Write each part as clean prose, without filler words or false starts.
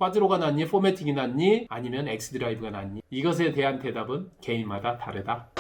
꽈드로가 낫니, 포매틱이 낫니, 아니면 X드라이브가 낫니? 이것에 대한 대답은 개인마다 다르다.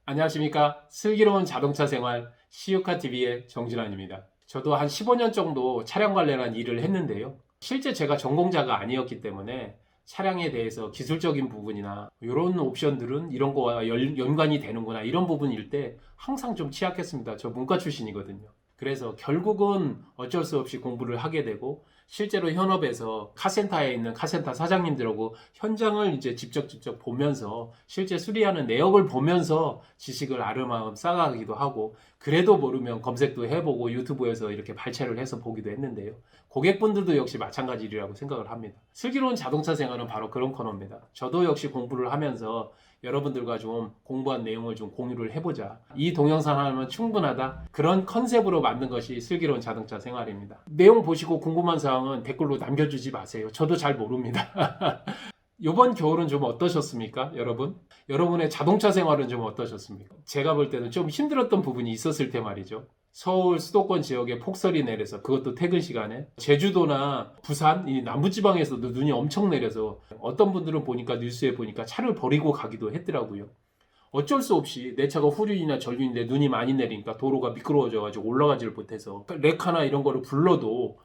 안녕하십니까. 슬기로운 자동차 생활 시유카TV의 정진환입니다. 저도 한 15년 정도 차량 관련한 일을 했는데요. 실제 제가 전공자가 아니었기 때문에 차량에 대해서 기술적인 부분이나 이런 옵션들은 이런 거와 연관이 되는구나 이런 부분일 때 항상 좀 취약했습니다. 저 문과 출신이거든요. 그래서 결국은 어쩔 수 없이 공부를 하게 되고 실제로 현업에서 카센터에 있는 카센터 사장님들하고 현장을 이제 직접 보면서 실제 수리하는 내역을 보면서 지식을 아름아름 쌓아가기도 하고 그래도 모르면 검색도 해보고 유튜브에서 이렇게 발췌를 해서 보기도 했는데요. 고객분들도 역시 마찬가지 일이라고 생각을 합니다. 슬기로운 자동차 생활은 바로 그런 코너입니다. 저도 역시 공부를 하면서 여러분들과 좀 공부한 내용을 좀 공유를 해보자. 이 동영상 하나면 충분하다. 그런 컨셉으로 만든 것이 슬기로운 자동차 생활입니다. 내용 보시고 궁금한 사항은 댓글로 남겨주지 마세요. 저도 잘 모릅니다. 이번 겨울은 좀 어떠셨습니까, 여러분? 여러분의 자동차 생활은 좀 어떠셨습니까? 제가 볼 때는 좀 힘들었던 부분이 있었을 때 말이죠. 서울 수도권 지역에 폭설이 내려서 그것도 퇴근 시간에 제주도나 부산 이 남부지방에서도 눈이 엄청 내려서 어떤 분들은 보니까 뉴스에 보니까 차를 버리고 가기도 했더라고요. 어쩔 수 없이 내 차가 후륜이나 전륜인데 눈이 많이 내리니까 도로가 미끄러워져가지고 올라가지를 못해서 레카나 이런 거를 불러도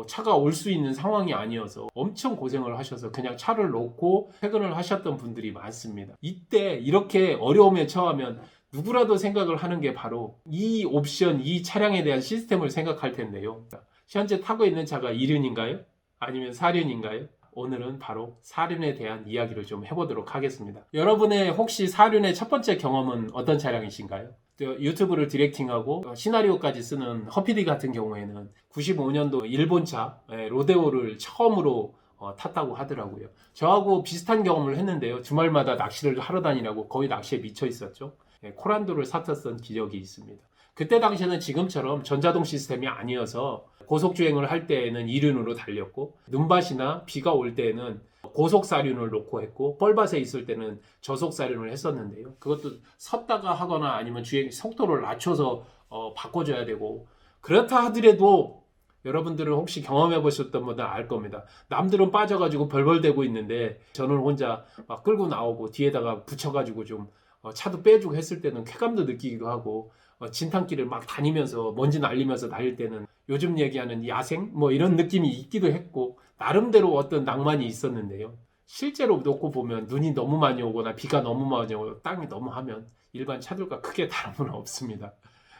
차가 올 수 있는 상황이 아니어서 엄청 고생을 하셔서 그냥 차를 놓고 퇴근을 하셨던 분들이 많습니다. 이때 이렇게 어려움에 처하면 누구라도 생각을 하는 게 바로 이 옵션, 이 차량에 대한 시스템을 생각할 텐데요. 현재 타고 있는 차가 2륜인가요? 아니면 4륜인가요? 오늘은 바로 4륜에 대한 이야기를 좀 해보도록 하겠습니다. 여러분의 혹시 4륜의 첫 번째 경험은 어떤 차량이신가요? 유튜브를 디렉팅하고 시나리오까지 쓰는 허피디 같은 경우에는 95년도 일본차 로데오를 처음으로 탔다고 하더라고요. 저하고 비슷한 경험을 했는데요. 주말마다 낚시를 하러 다니라고 거의 낚시에 미쳐 있었죠. 코란도를 샀었던 기억이 있습니다. 그때 당시에는 지금처럼 전자동 시스템이 아니어서 고속주행을 할 때에는 2륜으로 달렸고 눈밭이나 비가 올 때에는 고속사륜을 놓고 했고 뻘밭에 있을 때는 저속사륜을 했었는데요. 그것도 섰다가 하거나 아니면 주행 속도를 낮춰서 바꿔줘야 되고 그렇다 하더라도 여러분들은 혹시 경험해 보셨던 분들은 알 겁니다. 남들은 빠져가지고 벌벌대고 있는데 저는 혼자 막 끌고 나오고 뒤에다가 붙여가지고 좀 차도 빼주고 했을 때는 쾌감도 느끼기도 하고 진탕길을 막 다니면서 먼지 날리면서 다닐 때는 요즘 얘기하는 야생 뭐 이런 느낌이 있기도 했고 나름대로 어떤 낭만이 있었는데요. 실제로 놓고 보면 눈이 너무 많이 오거나 비가 너무 많이 오고 땅이 너무 하면 일반 차들과 크게 다름은 없습니다.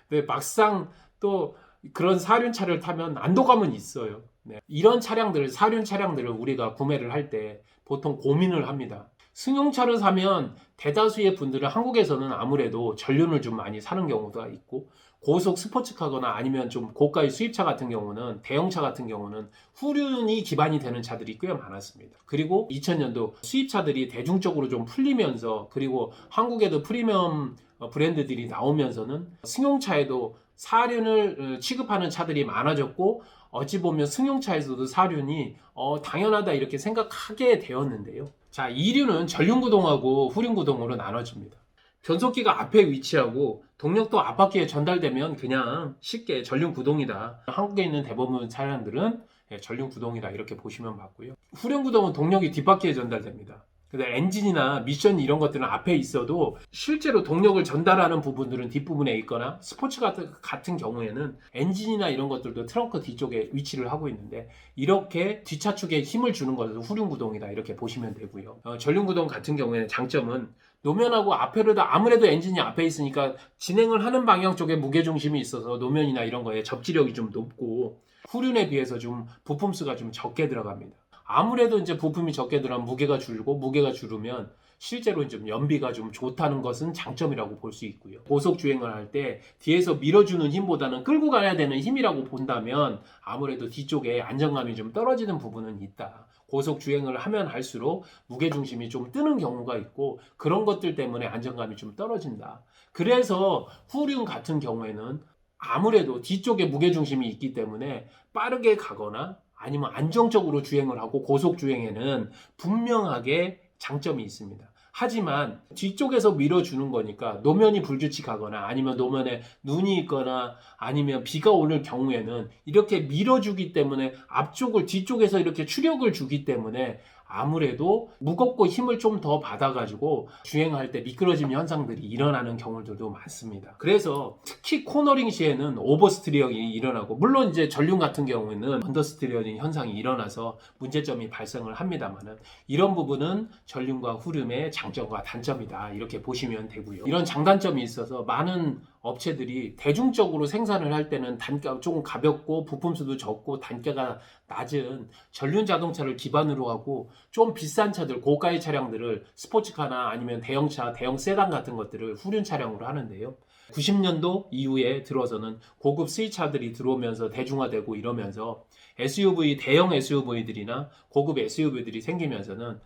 근데 막상 또 그런 사륜차를 타면 안도감은 있어요. 네. 이런 차량들, 사륜 차량들을 우리가 구매를 할 때 보통 고민을 합니다. 승용차를 사면 대다수의 분들은 한국에서는 아무래도 전륜을 좀 많이 사는 경우가 있고 고속 스포츠카거나 아니면 좀 고가의 수입차 같은 경우는 대형차 같은 경우는 후륜이 기반이 되는 차들이 꽤 많았습니다. 그리고 2000년도 수입차들이 대중적으로 좀 풀리면서 그리고 한국에도 프리미엄 브랜드들이 나오면서는 승용차에도 사륜을 취급하는 차들이 많아졌고 어찌 보면 승용차에서도 사륜이 당연하다 이렇게 생각하게 되었는데요. 자, 2륜은 전륜구동하고 후륜구동으로 나눠집니다. 변속기가 앞에 위치하고 동력도 앞바퀴에 전달되면 그냥 쉽게 전륜구동이다. 한국에 있는 대부분 차량들은 전륜구동이다 이렇게 보시면 맞고요. 후륜구동은 동력이 뒷바퀴에 전달됩니다. 근데 엔진이나 미션 이런 것들은 앞에 있어도 실제로 동력을 전달하는 부분들은 뒷부분에 있거나 스포츠 같은 경우에는 엔진이나 이런 것들도 트렁크 뒤쪽에 위치를 하고 있는데 이렇게 뒷차축에 힘을 주는 것을 후륜구동이다 이렇게 보시면 되고요. 전륜구동 같은 경우에는 장점은 노면하고 앞에도 아무래도 엔진이 앞에 있으니까 진행을 하는 방향 쪽에 무게중심이 있어서 노면이나 이런 거에 접지력이 좀 높고 후륜에 비해서 좀 부품수가 좀 적게 들어갑니다. 아무래도 이제 부품이 적게 들어가면 무게가 줄고 무게가 줄으면 실제로 좀 연비가 좀 좋다는 것은 장점이라고 볼 수 있고요. 고속 주행을 할 때 뒤에서 밀어주는 힘보다는 끌고 가야 되는 힘이라고 본다면 아무래도 뒤쪽에 안정감이 좀 떨어지는 부분은 있다. 고속 주행을 하면 할수록 무게중심이 좀 뜨는 경우가 있고 그런 것들 때문에 안정감이 좀 떨어진다. 그래서 후륜 같은 경우에는 아무래도 뒤쪽에 무게중심이 있기 때문에 빠르게 가거나 아니면 안정적으로 주행을 하고 고속 주행에는 분명하게 장점이 있습니다. 하지만 뒤쪽에서 밀어주는 거니까 노면이 불규칙하거나 아니면 노면에 눈이 있거나 아니면 비가 오는 경우에는 이렇게 밀어주기 때문에 앞쪽을 뒤쪽에서 이렇게 추력을 주기 때문에 아무래도 무겁고 힘을 좀 더 받아가지고 주행할 때 미끄러짐 현상들이 일어나는 경우들도 많습니다. 그래서 특히 코너링 시에는 오버스티어링이 일어나고, 물론 이제 전륜 같은 경우에는 언더스티어링 현상이 일어나서 문제점이 발생을 합니다만은, 이런 부분은 전륜과 후륜의 장점과 단점이다 이렇게 보시면 되고요. 이런 장단점이 있어서 많은 업체들이 대중적으로 생산을 할 때는 단가 조금 가볍고 부품 수도 적고 단가가 낮은 전륜 자동차를 기반으로 하고 좀 비싼 차들, 고가의 차량들을 스포츠카나 아니면 대형차, 대형 세단 같은 것들을 후륜 차량으로 하는데요. 90년도 이후에 들어서는 고급 수입차들이 들어오면서 대중화되고 이러면서 SUV, 대형 SUV들이나 고급 SUV들이 생기면서는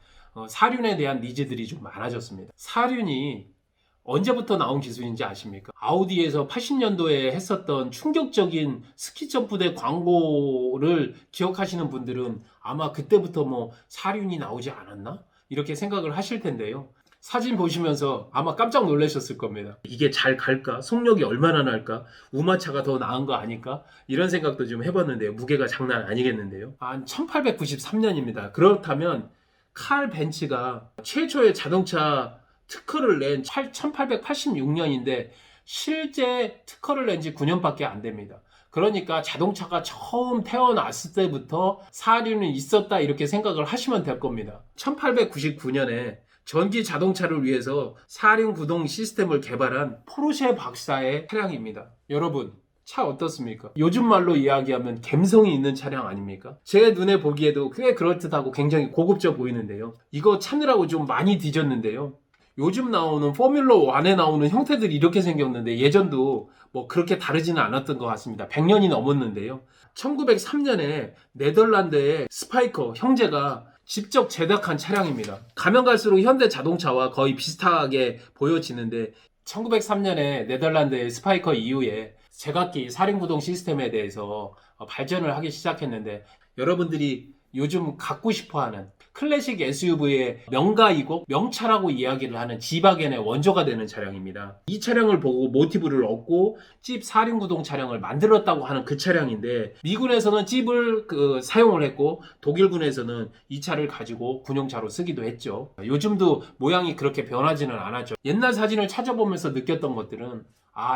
사륜에 대한 니즈들이 좀 많아졌습니다. 사륜이 언제부터 나온 기술인지 아십니까? 아우디에서 80년도에 했었던 충격적인 스키 점프대 광고를 기억하시는 분들은 아마 그때부터 뭐 사륜이 나오지 않았나? 이렇게 생각을 하실 텐데요. 사진 보시면서 아마 깜짝 놀라셨을 겁니다. 이게 잘 갈까? 속력이 얼마나 날까? 우마차가 더 나은 거 아닐까? 이런 생각도 좀 해봤는데요. 무게가 장난 아니겠는데요. 한 1893년입니다. 그렇다면 칼 벤츠가 최초의 자동차 특허를 낸 1886년인데 실제 특허를 낸 지 9년밖에 안 됩니다. 그러니까 자동차가 처음 태어났을 때부터 사륜이 있었다 이렇게 생각을 하시면 될 겁니다. 1899년에 전기 자동차를 위해서 사륜 구동 시스템을 개발한 포르쉐 박사의 차량입니다. 여러분, 차 어떻습니까? 요즘 말로 이야기하면 감성이 있는 차량 아닙니까? 제 눈에 보기에도 꽤 그럴듯하고 굉장히 고급져 보이는데요. 이거 찾느라고 좀 많이 뒤졌는데요. 요즘 나오는 포뮬러 1에 나오는 형태들이 이렇게 생겼는데 예전도 뭐 그렇게 다르지는 않았던 것 같습니다. 100년이 넘었는데요. 1903년에 네덜란드의 스파이커 형제가 직접 제작한 차량입니다. 가면 갈수록 현대 자동차와 거의 비슷하게 보여지는데 1903년에 네덜란드의 스파이커 이후에 제각기 사륜구동 시스템에 대해서 발전을 하기 시작했는데, 여러분들이 요즘 갖고 싶어하는 클래식 SUV의 명가이고 명차라고 이야기를 하는 G바겐의 원조가 되는 차량입니다. 이 차량을 보고 모티브를 얻고 찝 사륜구동 차량을 만들었다고 하는 그 차량인데, 미군에서는 찝을 사용을 했고 독일군에서는 이 차를 가지고 군용차로 쓰기도 했죠. 요즘도 모양이 그렇게 변하지는 않았죠. 옛날 사진을 찾아보면서 느꼈던 것들은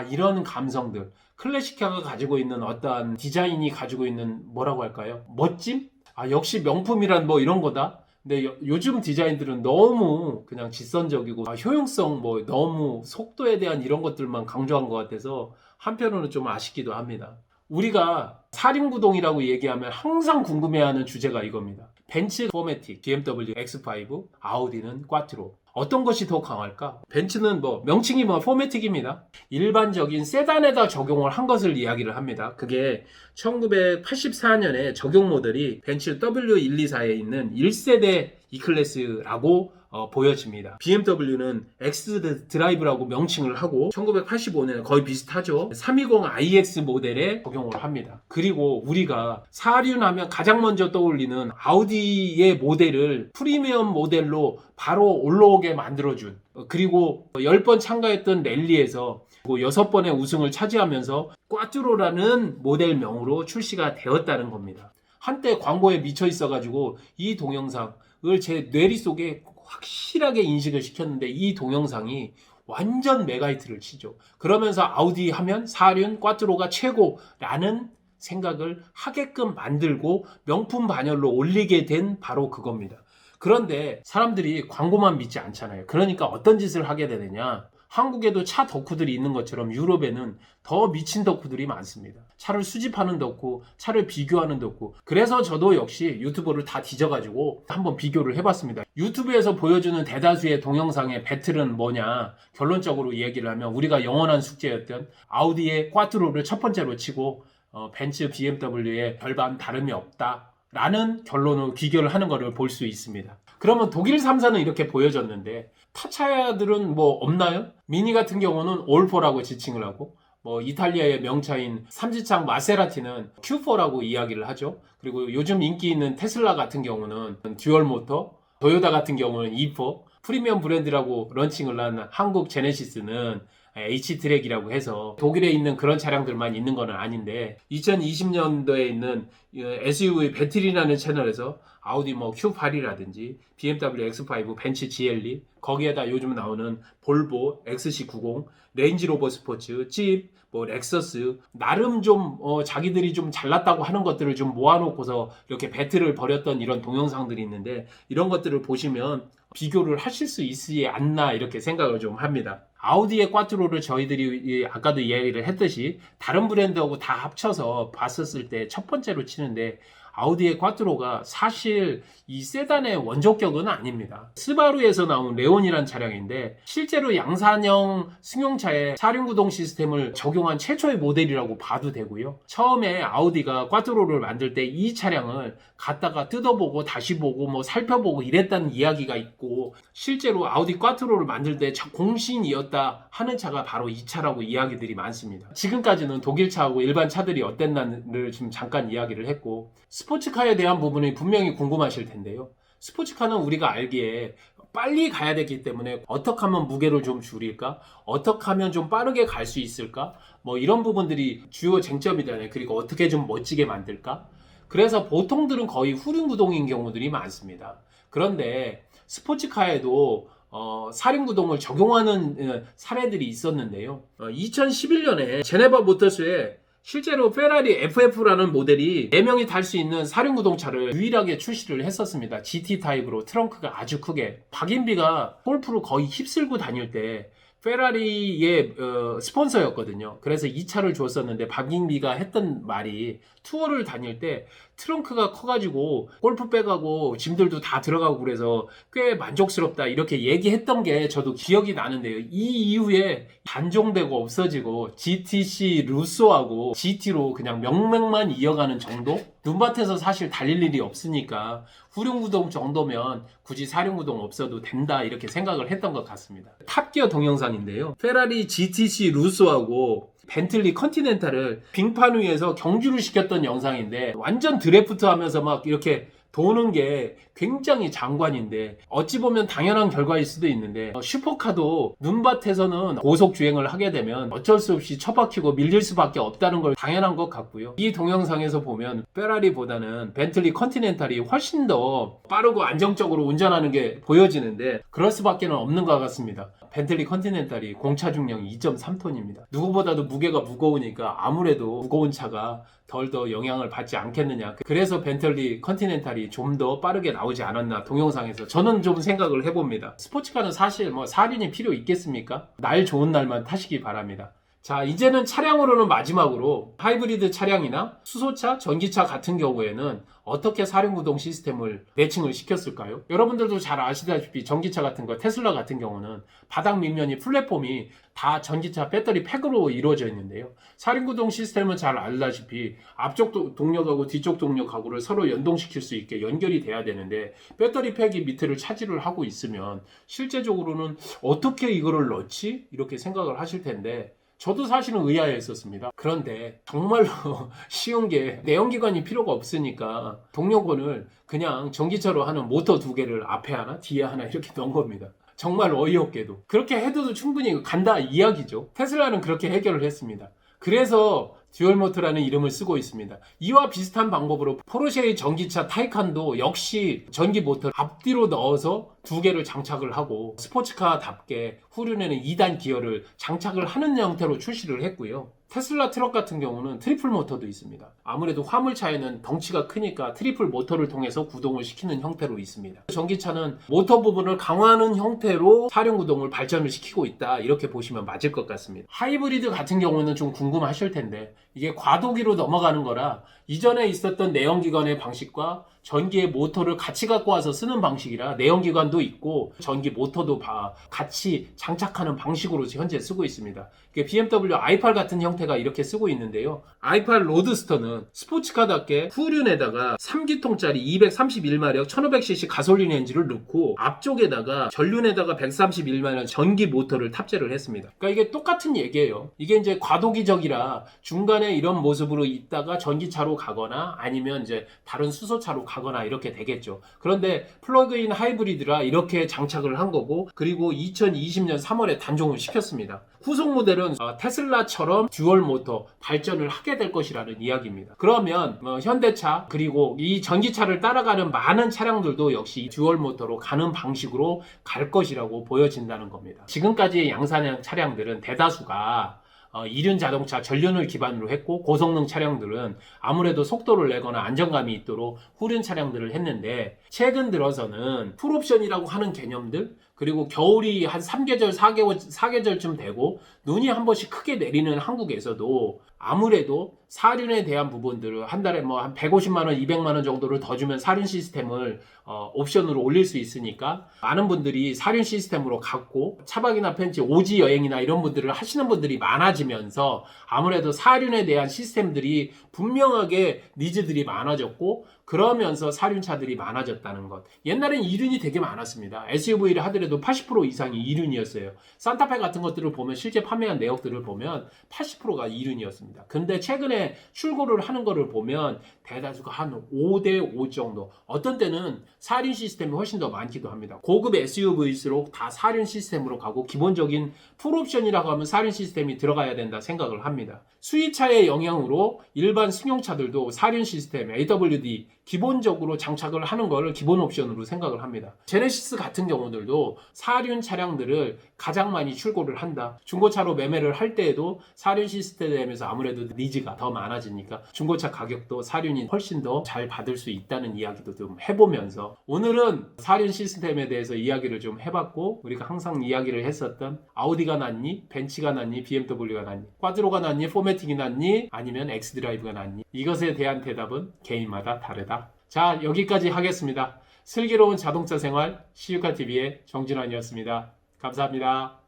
이런 감성들, 클래식카가 가지고 있는 어떠한 디자인이 가지고 있는 뭐라고 할까요? 멋짐? 역시 명품이란 뭐 이런 거다. 근데 요즘 디자인들은 너무 그냥 직선적이고 효용성, 뭐 너무 속도에 대한 이런 것들만 강조한 것 같아서 한편으로는 좀 아쉽기도 합니다. 우리가 사륜구동이라고 얘기하면 항상 궁금해하는 주제가 이겁니다. 벤츠 포매틱, BMW X5, 아우디는 꽈트로. 어떤 것이 더 강할까? 벤츠는 명칭이 포매틱입니다. 일반적인 세단에다 적용을 한 것을 이야기를 합니다. 그게 1984년에 적용 모델이 벤츠 W124에 있는 1세대 E클래스라고 보여집니다. BMW는 X 드라이브라고 명칭을 하고 1985년에 거의 비슷하죠. 320iX 모델에 적용을 합니다. 그리고 우리가 사륜하면 가장 먼저 떠올리는 아우디의 모델을 프리미엄 모델로 바로 올라오게 만들어준, 그리고 10번 참가했던 랠리에서 6번의 우승을 차지하면서 꽈트로라는 모델명으로 출시가 되었다는 겁니다. 한때 광고에 미쳐 있어가지고 이 동영상을 제 뇌리 속에 확실하게 인식을 시켰는데, 이 동영상이 완전 메가히트를 치죠. 그러면서 아우디 하면 사륜 꽈트로가 최고라는 생각을 하게끔 만들고 명품 반열로 올리게 된 바로 그겁니다. 그런데 사람들이 광고만 믿지 않잖아요. 그러니까 어떤 짓을 하게 되느냐, 한국에도 차 덕후들이 있는 것처럼 유럽에는 더 미친 덕후들이 많습니다. 차를 수집하는 덕후, 차를 비교하는 덕후. 그래서 저도 역시 유튜버를 다 뒤져가지고 한번 비교를 해봤습니다. 유튜브에서 보여주는 대다수의 동영상의 배틀은 뭐냐, 결론적으로 얘기를 하면 우리가 영원한 숙제였던 아우디의 꽈트로를 첫 번째로 치고 벤츠 BMW의 별반 다름이 없다 라는 결론으로 비교를 하는 것을 볼 수 있습니다. 그러면 독일 3사는 이렇게 보여졌는데 타 차들은 없나요? 미니 같은 경우는 올포라고 지칭을 하고, 이탈리아의 명차인 삼지창 마세라티는 Q4라고 이야기를 하죠. 그리고 요즘 인기 있는 테슬라 같은 경우는 듀얼 모터, 토요타 같은 경우는 E4, 프리미엄 브랜드라고 런칭을 한 한국 제네시스는 H트랙이라고 해서 독일에 있는 그런 차량들만 있는 건 아닌데 2020년도에 있는 SUV 배틀이라는 채널에서 아우디 뭐 Q8이라든지 BMW X5, 벤츠 GLE 거기에다 요즘 나오는 볼보 XC90, 레인지로버 스포츠, 집, 뭐 렉서스 나름 좀 자기들이 좀 잘났다고 하는 것들을 좀 모아놓고서 이렇게 배틀을 벌였던 이런 동영상들이 있는데 이런 것들을 보시면 비교를 하실 수 있지 않나 이렇게 생각을 좀 합니다. 아우디의 꽈트로를 저희들이 아까도 이야기를 했듯이 다른 브랜드하고 다 합쳐서 봤었을 때 첫 번째로 치는데 아우디의 꽈트로가 사실 이 세단의 원조격은 아닙니다. 스바루에서 나온 레온이란 차량인데 실제로 양산형 승용차에 4륜구동 시스템을 적용한 최초의 모델이라고 봐도 되고요. 처음에 아우디가 꽈트로를 만들 때 이 차량을 갖다가 뜯어보고 다시 보고 뭐 살펴보고 이랬다는 이야기가 있고 실제로 아우디 꽈트로를 만들 때 공신이었다 하는 차가 바로 이 차라고 이야기들이 많습니다. 지금까지는 독일 차하고 일반 차들이 어땠나를 좀 잠깐 이야기를 했고 스포츠카에 대한 부분이 분명히 궁금하실 텐데요. 스포츠카는 우리가 알기에 빨리 가야 되기 때문에 어떻게 하면 무게를 좀 줄일까? 어떻게 하면 좀 빠르게 갈 수 있을까? 뭐 이런 부분들이 주요 쟁점이잖아요. 그리고 어떻게 좀 멋지게 만들까? 그래서 보통들은 거의 후륜구동인 경우들이 많습니다. 그런데 스포츠카에도 4륜구동을 적용하는 사례들이 있었는데요. 2011년에 제네바 모터스에 실제로 페라리 FF라는 모델이 4명이 탈 수 있는 4륜구동차를 유일하게 출시를 했었습니다. GT 타입으로 트렁크가 아주 크게. 박인비가 골프를 거의 휩쓸고 다닐 때 페라리의 스폰서였거든요. 그래서 이 차를 줬었는데 박인비가 했던 말이 투어를 다닐 때 트렁크가 커가지고 골프 백하고 짐들도 다 들어가고 그래서 꽤 만족스럽다 이렇게 얘기했던 게 저도 기억이 나는데요. 이 이후에 단종되고 없어지고 GTC 루소하고 GT로 그냥 명맥만 이어가는 정도? 눈밭에서 사실 달릴 일이 없으니까 후륜구동 정도면 굳이 4륜구동 없어도 된다 이렇게 생각을 했던 것 같습니다. 탑기어 동영상인데요. 페라리 GTC 루소하고 벤틀리 컨티넨탈을 빙판 위에서 경주를 시켰던 영상인데 완전 드래프트 하면서 막 이렇게 도는 게 굉장히 장관인데 어찌 보면 당연한 결과일 수도 있는데 슈퍼카도 눈밭에서는 고속 주행을 하게 되면 어쩔 수 없이 처박히고 밀릴 수밖에 없다는 걸 당연한 것 같고요. 이 동영상에서 보면 페라리보다는 벤틀리 컨티넨탈이 훨씬 더 빠르고 안정적으로 운전하는 게 보여지는데 그럴 수밖에 없는 것 같습니다. 벤틀리 컨티넨탈이 공차 중량이 2.3톤입니다. 누구보다도 무게가 무거우니까 아무래도 무거운 차가 덜 더 영향을 받지 않겠느냐. 그래서 벤틀리 컨티넨탈이 좀 더 빠르게 나오지 않았나 동영상에서 저는 좀 생각을 해봅니다. 스포츠카는 사실 뭐 4륜이 필요 있겠습니까? 날 좋은 날만 타시기 바랍니다. 자, 이제는 차량으로는 마지막으로 하이브리드 차량이나 수소차, 전기차 같은 경우에는 어떻게 4륜구동 시스템을 매칭을 시켰을까요? 여러분들도 잘 아시다시피 전기차 같은 거 테슬라 같은 경우는 바닥 밑면이 플랫폼이 다 전기차 배터리 팩으로 이루어져 있는데요. 4륜구동 시스템은 잘 알다시피 앞쪽 동력하고 뒤쪽 동력하고를 서로 연동시킬 수 있게 연결이 돼야 되는데 배터리 팩이 밑을 차지를 하고 있으면 실제적으로는 어떻게 이거를 넣지? 이렇게 생각을 하실 텐데 저도 사실은 의아했었습니다. 그런데 정말로 쉬운 게 내연기관이 필요가 없으니까 동력원을 그냥 전기차로 하는 모터 2개를 앞에 하나 뒤에 하나 이렇게 넣은 겁니다. 정말 어이없게도 그렇게 해도 충분히 간다 이야기죠. 테슬라는 그렇게 해결을 했습니다. 그래서 듀얼모터라는 이름을 쓰고 있습니다. 이와 비슷한 방법으로 포르쉐의 전기차 타이칸도 역시 전기 모터를 앞뒤로 넣어서 2개를 장착을 하고 스포츠카답게 후륜에는 2단 기어를 장착을 하는 형태로 출시를 했고요. 테슬라 트럭 같은 경우는 트리플 모터도 있습니다. 아무래도 화물차에는 덩치가 크니까 트리플 모터를 통해서 구동을 시키는 형태로 있습니다. 전기차는 모터 부분을 강화하는 형태로 4륜구동을 발전을 시키고 있다 이렇게 보시면 맞을 것 같습니다. 하이브리드 같은 경우는 좀 궁금하실 텐데 이게 과도기로 넘어가는 거라 이전에 있었던 내연기관의 방식과 전기의 모터를 같이 갖고 와서 쓰는 방식이라 내연기관도 있고 전기 모터도 같이 장착하는 방식으로 현재 쓰고 있습니다. BMW i8 같은 형태가 이렇게 쓰고 있는데요. i8 로드스터는 스포츠카답게 후륜에다가 3기통짜리 231마력 1500cc 가솔린 엔진을 넣고 앞쪽에다가 전륜에다가 131마력 전기 모터를 탑재를 했습니다. 그러니까 이게 똑같은 얘기예요. 이게 이제 과도기적이라 중간에 이런 모습으로 있다가 전기차로 가거나 아니면 이제 다른 수소차로 가거나 이렇게 되겠죠. 그런데 플러그인 하이브리드라 이렇게 장착을 한 거고, 그리고 2020년 3월에 단종을 시켰습니다. 후속 모델은 테슬라처럼 듀얼 모터 발전을 하게 될 것이라는 이야기입니다. 그러면 현대차 그리고 이 전기차를 따라가는 많은 차량들도 역시 듀얼 모터로 가는 방식으로 갈 것이라고 보여진다는 겁니다. 지금까지의 양산형 차량들은 대다수가 이륜 자동차 전륜을 기반으로 했고, 고성능 차량들은 아무래도 속도를 내거나 안정감이 있도록 후륜 차량들을 했는데, 최근 들어서는 풀옵션이라고 하는 개념들, 그리고 겨울이 한 3계절, 4계절쯤 되고 눈이 한 번씩 크게 내리는 한국에서도 아무래도 사륜에 대한 부분들을 한 달에 뭐 한 150만원, 200만원 정도를 더 주면 사륜 시스템을 옵션으로 올릴 수 있으니까 많은 분들이 사륜 시스템으로 갖고 차박이나 펜치, 오지 여행이나 이런 분들을 하시는 분들이 많아지면서 아무래도 사륜에 대한 시스템들이 분명하게 니즈들이 많아졌고, 그러면서 사륜차들이 많아졌다는 것. 옛날엔 이륜이 되게 많았습니다. SUV를 하더라도 80% 이상이 이륜이었어요. 산타페 같은 것들을 보면 실제 판매한 내역들을 보면 80%가 이륜이었습니다. 근데 최근에 출고를 하는 거를 보면 대다수가 한 5대5 정도. 어떤 때는 사륜 시스템이 훨씬 더 많기도 합니다. 고급 SUV일수록 다 사륜 시스템으로 가고, 기본적인 풀옵션이라고 하면 사륜 시스템이 들어가야 된다 생각을 합니다. 수입차의 영향으로 일반 승용차들도 사륜 시스템, AWD 기본적으로 장착을 하는 거를 기본 옵션으로 생각을 합니다. 제네시스 같은 경우들도 사륜 차량들을 가장 많이 출고를 한다. 중고차로 매매를 할 때에도 사륜 시스템에서 아무래도 니즈가 더 많아지니까 중고차 가격도 사륜이 훨씬 더 잘 받을 수 있다는 이야기도 좀 해보면서, 오늘은 사륜 시스템에 대해서 이야기를 좀 해봤고, 우리가 항상 이야기를 했었던 아우디가 낫니? 벤츠가 낫니? BMW가 낫니? 꽈드로가 낫니? 포매틱이 낫니? 아니면 엑스드라이브가 낫니? 이것에 대한 대답은 개인마다 다르다. 자, 여기까지 하겠습니다. 슬기로운 자동차 생활 시유카TV의 정진환이었습니다. 감사합니다.